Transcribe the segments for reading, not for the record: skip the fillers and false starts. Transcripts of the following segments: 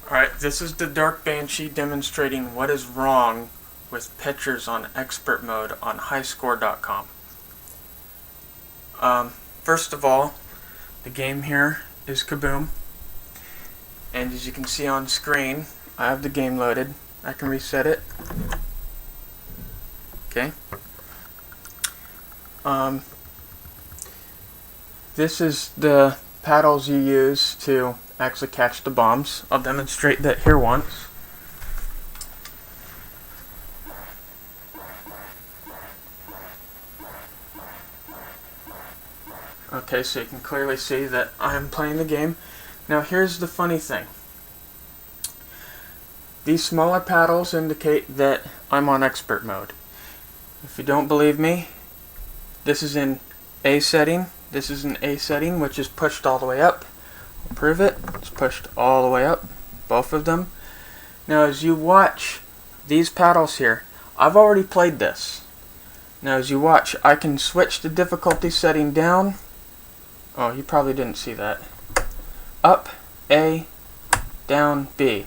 Alright, this is the Dark Banshee demonstrating what is wrong with pictures on expert mode on highscore.com. First of all, the game here is Kaboom, and as you can see on screen, I have the game loaded. I can reset it. Okay. This is the paddles you use to actually catch the bombs. I'll demonstrate that here once. Okay, so you can clearly see that I'm playing the game. Now here's the funny thing. These smaller paddles indicate that I'm on expert mode. If you don't believe me, this is in A setting. This is an A setting, which is pushed all the way up. I'll prove it. It's pushed all the way up, both of them. Now as you watch these paddles here, I've already played this. Now as you watch, I can switch the difficulty setting down. Oh, you probably didn't see that. Up, A, down, B.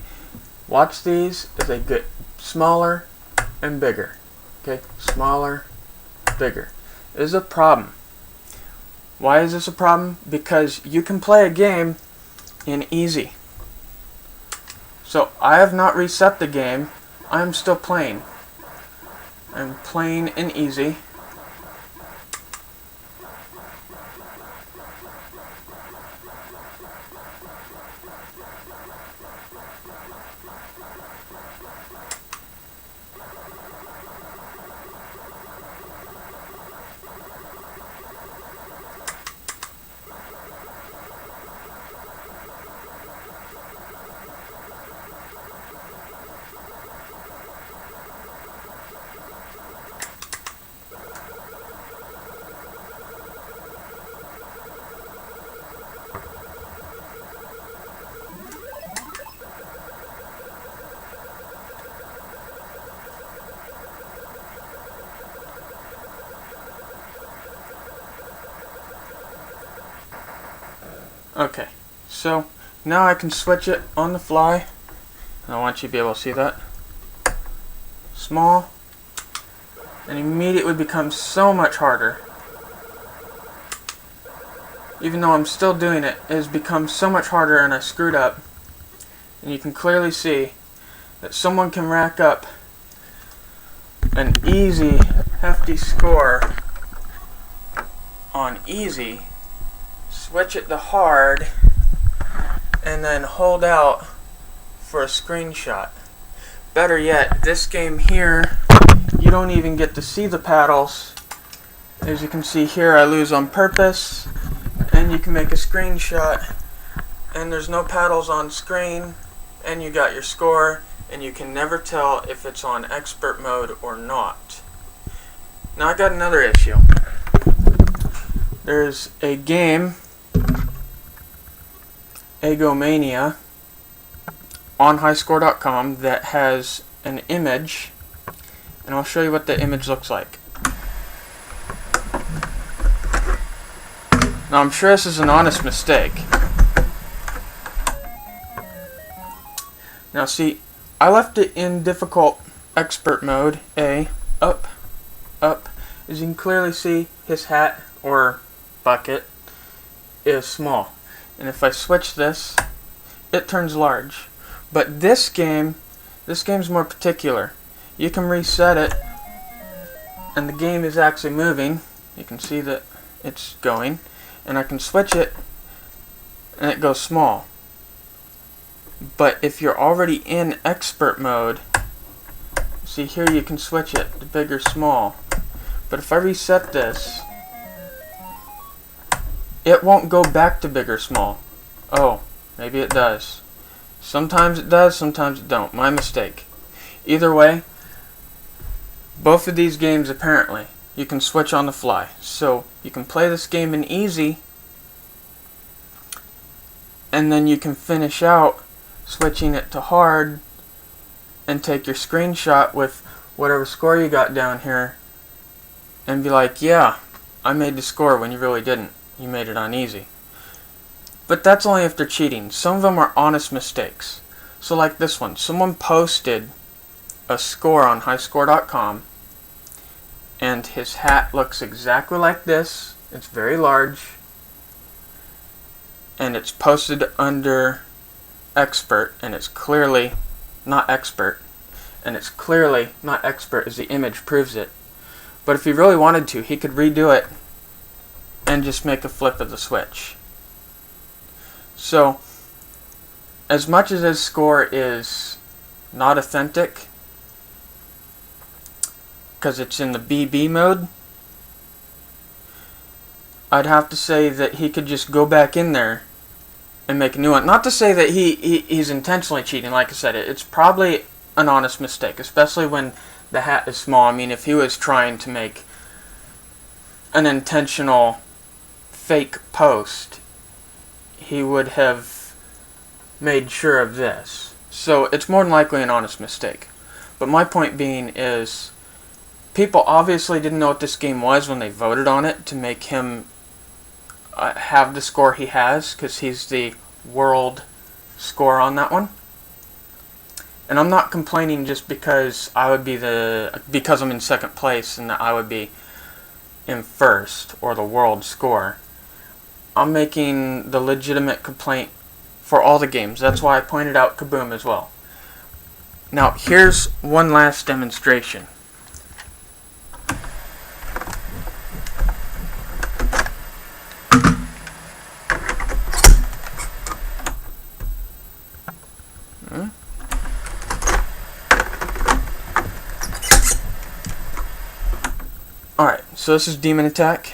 Watch these as they get smaller and bigger. Okay, smaller, bigger. This is a problem. Why is this a problem? Because you can play a game in easy. So I have not reset the game. I'm still playing. I'm playing in easy. Okay, so now I can switch it on the fly. I want you to be able to see that. Small, and immediately becomes so much harder. Even though I'm still doing it, it has become so much harder and I screwed up. And you can clearly see that someone can rack up an easy, hefty score on easy, switch it to hard, and then hold out for a screenshot. Better yet, this game here, you don't even get to see the paddles. As you can see here, I lose on purpose, and you can make a screenshot, and there's no paddles on screen, and you got your score, and you can never tell if it's on expert mode or not. Now I got another issue. There's a game, Egomania, on highscore.com that has an image, and I'll show you what the image looks like. Now I'm sure this is an honest mistake. Now see, I left it in difficult expert mode, A, up, up. As you can clearly see, his hat or bucket is small. And if I switch this, it turns large. But this game's more particular. You can reset it, and the game is actually moving. You can see that it's going. And I can switch it, and it goes small. But if you're already in expert mode, see here you can switch it to big or small. But if I reset this, it won't go back to big or small. Oh, maybe it does. Sometimes it does, sometimes it don't. My mistake. Either way, both of these games apparently you can switch on the fly. So you can play this game in easy, and then you can finish out switching it to hard and take your screenshot with whatever score you got down here and be like, yeah, I made the score when you really didn't. You made it on easy. But that's only if they're cheating. Some of them are honest mistakes. So like this one, someone posted a score on highscore.com, and his hat looks exactly like this. It's very large, and it's posted under expert, and it's clearly not expert, and it's clearly not expert as the image proves it. But if he really wanted to, he could redo it and just make a flip of the switch. So as much as his score is not authentic because it's in the BB mode, I'd have to say that he could just go back in there and make a new one. Not to say that he's intentionally cheating. Like I said, it's probably an honest mistake, especially when the hat is small. I mean, if he was trying to make an intentional fake post, he would have made sure of this. So it's more than likely an honest mistake. But my point being is, people obviously didn't know what this game was when they voted on it to make him have the score he has, because he's the world score on that one. And I'm not complaining just because because I'm in second place and that I would be in first, or the world score. I'm making the legitimate complaint for all the games. That's why I pointed out Kaboom as well. Now here's one last demonstration. Alright, so this is Demon Attack.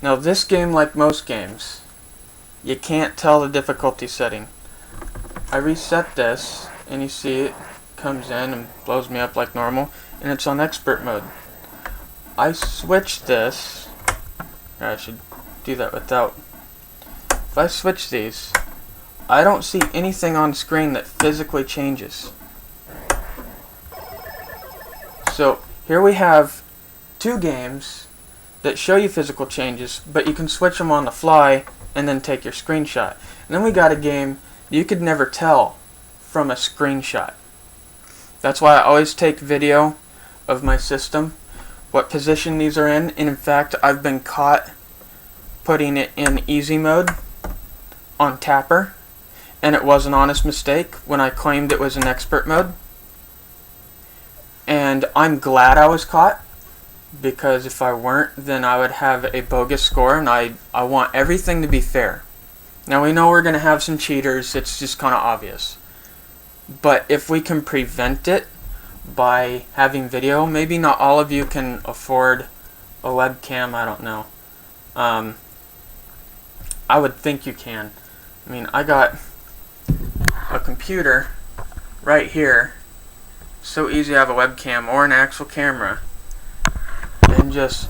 Now this game, like most games, you can't tell the difficulty setting. I reset this, and you see it comes in and blows me up like normal, and it's on expert mode. I switch this, or I should do that without. If I switch these, I don't see anything on screen that physically changes. So here we have two games that show you physical changes, but you can switch them on the fly and then take your screenshot. And then we got a game you could never tell from a screenshot. That's why I always take video of my system, what position these are in, and in fact I've been caught putting it in easy mode on Tapper, and it was an honest mistake when I claimed it was in expert mode. And I'm glad I was caught, because if I weren't, then I would have a bogus score, and I want everything to be fair. Now we know we're going to have some cheaters, it's just kind of obvious. But if we can prevent it by having video, maybe not all of you can afford a webcam, I don't know. I would think you can. I mean, I got a computer right here. So easy to have a webcam or an actual camera. And just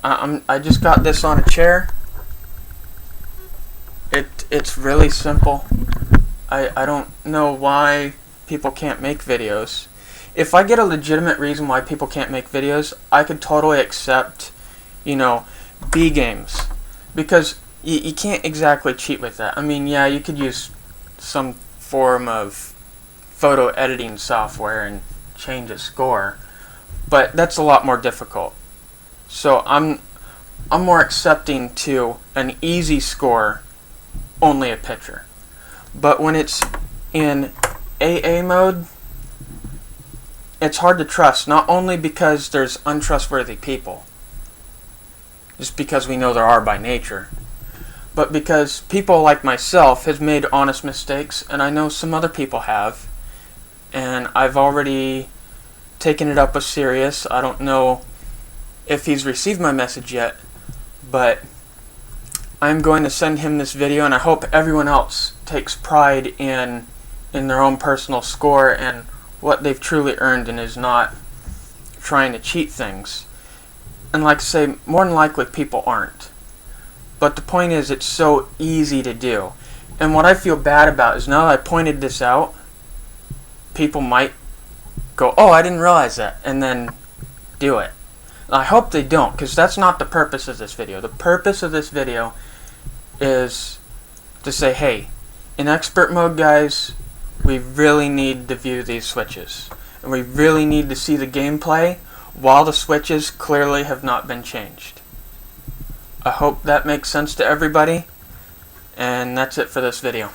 I just got this on a chair. It's really simple. I don't know why people can't make videos. If I get a legitimate reason why people can't make videos, I could totally accept, B games, because you can't exactly cheat with that. I mean, yeah, you could use some form of photo editing software and change a score, but that's a lot more difficult. So I'm more accepting to an easy score, only a picture. But when it's in AA mode, it's hard to trust, not only because there's untrustworthy people, just because we know there are by nature, but because people like myself have made honest mistakes, and I know some other people have, and I've already taken it up with Sirius. I don't know if he's received my message yet, but I'm going to send him this video, and I hope everyone else takes pride in their own personal score and what they've truly earned, and is not trying to cheat things. And like I say, more than likely people aren't. But the point is, it's so easy to do. And what I feel bad about is, now that I pointed this out, people might go, oh, I didn't realize that, and then do it. I hope they don't, because that's not the purpose of this video. The purpose of this video is to say, hey, In expert mode, guys, we really need to view these switches. And we really need to see the gameplay while the switches clearly have not been changed. I hope that makes sense to everybody. And that's it for this video.